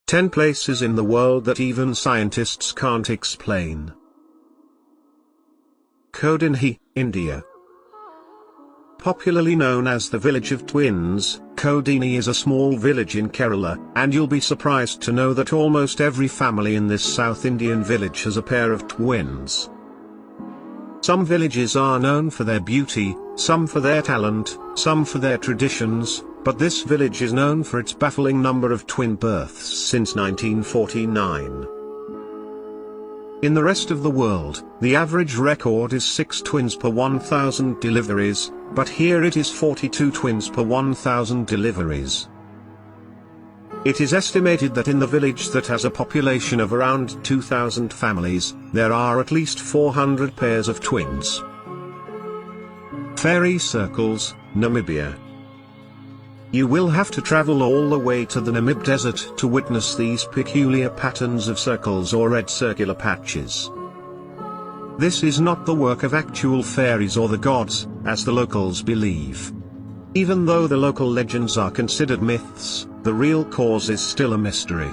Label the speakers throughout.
Speaker 1: 10 places in the world that even scientists can't explain. Kodinhi, India. Popularly known as the village of twins, Kodini is a small village in Kerala, and you'll be surprised to know that almost every family in this South Indian village has a pair of twins. Some villages are known for their beauty, some for their talent, some for their traditions, but this village is known for its baffling number of twin births since 1949. In the rest of the world, the average record is 6 twins per 1,000 deliveries, but here it is 42 twins per 1,000 deliveries. It is estimated that in the village that has a population of around 2,000 families, there are at least 400 pairs of twins. Fairy circles, Namibia. You will have to travel all the way to the Namib Desert to witness these peculiar patterns of circles or red circular patches. This is not the work of actual fairies or the gods, as the locals believe. Even though the local legends are considered myths, the real cause is still a mystery.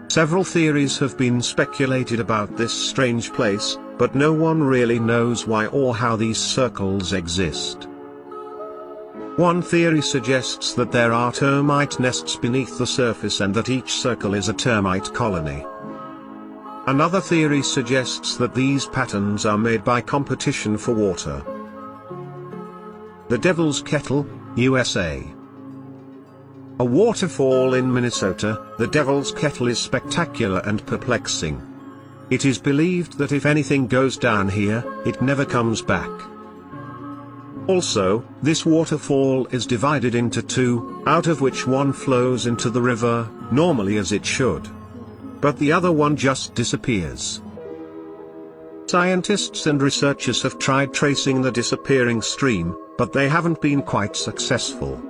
Speaker 1: Several theories have been speculated about this strange place, but no one really knows why or how these circles exist. One theory suggests that there are termite nests beneath the surface and that each circle is a termite colony. Another theory suggests that these patterns are made by competition for water. The Devil's Kettle, USA. A waterfall in Minnesota, the Devil's Kettle is spectacular and perplexing. It is believed that if anything goes down here, it never comes back. Also, this waterfall is divided into two, out of which one flows into the river, normally as it should. But the other one just disappears. Scientists and researchers have tried tracing the disappearing stream, but they haven't been quite successful.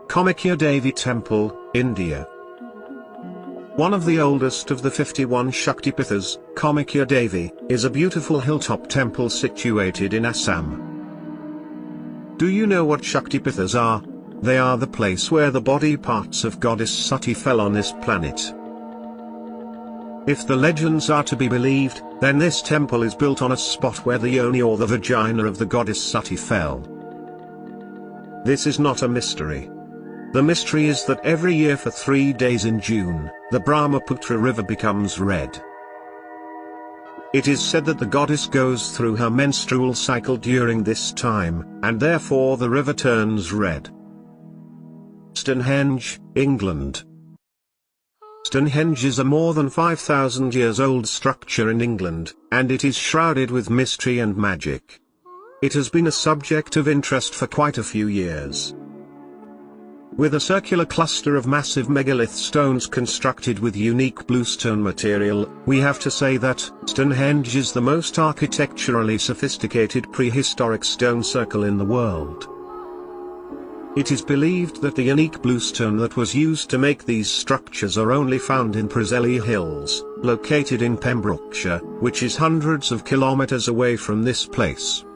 Speaker 1: Kamakya Devi Temple, India. One of the oldest of the 51 Shaktipithas, Kamakya Devi, is a beautiful hilltop temple situated in Assam. Do you know what Shaktipithas are? They are the place where the body parts of goddess Sati fell on this planet. If the legends are to be believed, then this temple is built on a spot where the yoni or the vagina of the goddess Sati fell. This is not a mystery. The mystery is that every year for 3 days in June, the Brahmaputra river becomes red. It is said that the goddess goes through her menstrual cycle during this time, and therefore the river turns red. Stonehenge, England. Stonehenge is a more than 5,000 years old structure in England, and it is shrouded with mystery and magic. It has been a subject of interest for quite a few years. With a circular cluster of massive megalith stones constructed with unique bluestone material, we have to say that Stonehenge is the most architecturally sophisticated prehistoric stone circle in the world. It is believed that the unique bluestone that was used to make these structures are only found in Preseli Hills, located in Pembrokeshire, which is hundreds of kilometers away from this place.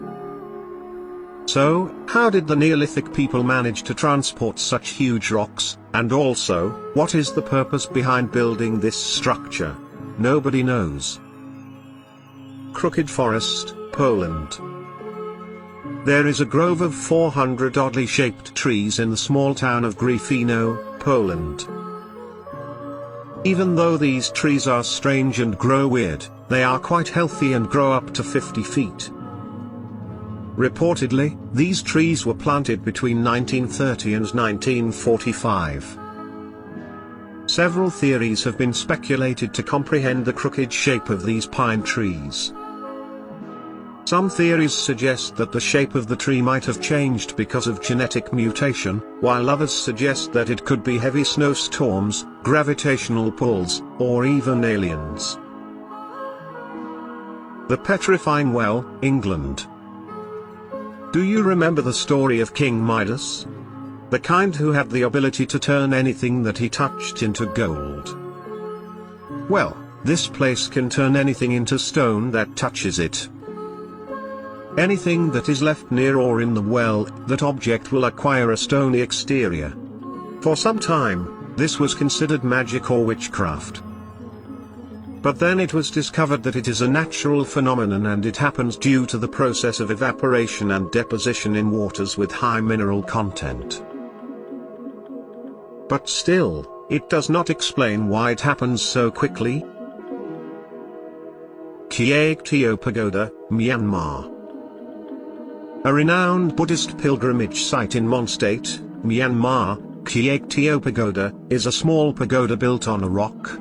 Speaker 1: So, how did the Neolithic people manage to transport such huge rocks, and also, what is the purpose behind building this structure? Nobody knows. Crooked Forest, Poland. There is a grove of 400 oddly shaped trees in the small town of Gryfino, Poland. Even though these trees are strange and grow weird, they are quite healthy and grow up to 50 feet. Reportedly, these trees were planted between 1930 and 1945. Several theories have been speculated to comprehend the crooked shape of these pine trees. Some theories suggest that the shape of the tree might have changed because of genetic mutation, while others suggest that it could be heavy snowstorms, gravitational pulls, or even aliens. The Petrifying Well, England. Do you remember the story of King Midas? The kind who had the ability to turn anything that he touched into gold. Well, this place can turn anything into stone that touches it. Anything that is left near or in the well, that object will acquire a stony exterior. For some time, This was considered magic or witchcraft. But then it was discovered that it is a natural phenomenon and it happens due to the process of evaporation and deposition in waters with high mineral content. But still, it does not explain why it happens so quickly. Kyaiktiyo Pagoda, Myanmar. A renowned Buddhist pilgrimage site in Mon State, Myanmar, Kyaiktiyo Pagoda, is a small pagoda built on a rock.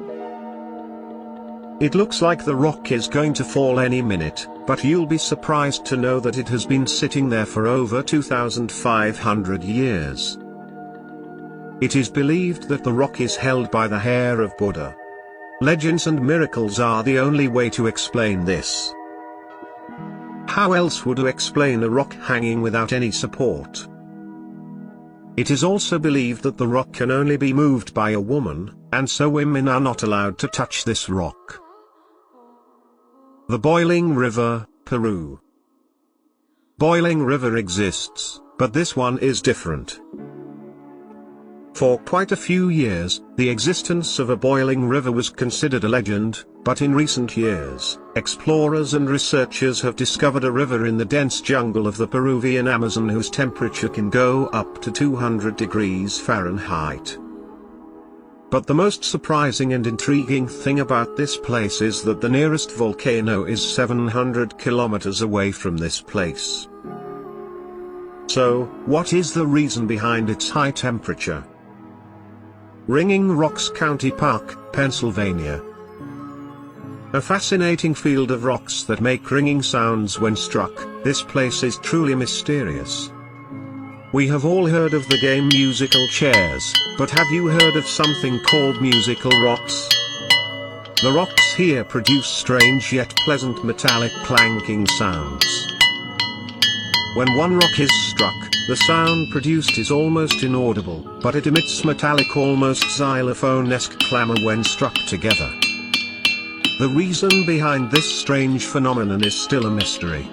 Speaker 1: It looks like the rock is going to fall any minute, but you'll be surprised to know that it has been sitting there for over 2,500 years. It is believed that the rock is held by the hair of Buddha. Legends and miracles are the only way to explain this. How else would you explain a rock hanging without any support? It is also believed that the rock can only be moved by a woman, and so women are not allowed to touch this rock. The Boiling River, Peru. Boiling River exists, but this one is different. For quite a few years, the existence of a boiling river was considered a legend, but in recent years, explorers and researchers have discovered a river in the dense jungle of the Peruvian Amazon whose temperature can go up to 200 degrees Fahrenheit. But the most surprising and intriguing thing about this place is that the nearest volcano is 700 kilometers away from this place. So, what is the reason behind its high temperature? Ringing Rocks County Park, Pennsylvania. A fascinating field of rocks that make ringing sounds when struck, this place is truly mysterious. We have all heard of the game musical chairs, but have you heard of something called musical rocks? The rocks here produce strange yet pleasant metallic clanking sounds. When one rock is struck, the sound produced is almost inaudible, but it emits metallic almost xylophone-esque clamor when struck together. The reason behind this strange phenomenon is still a mystery.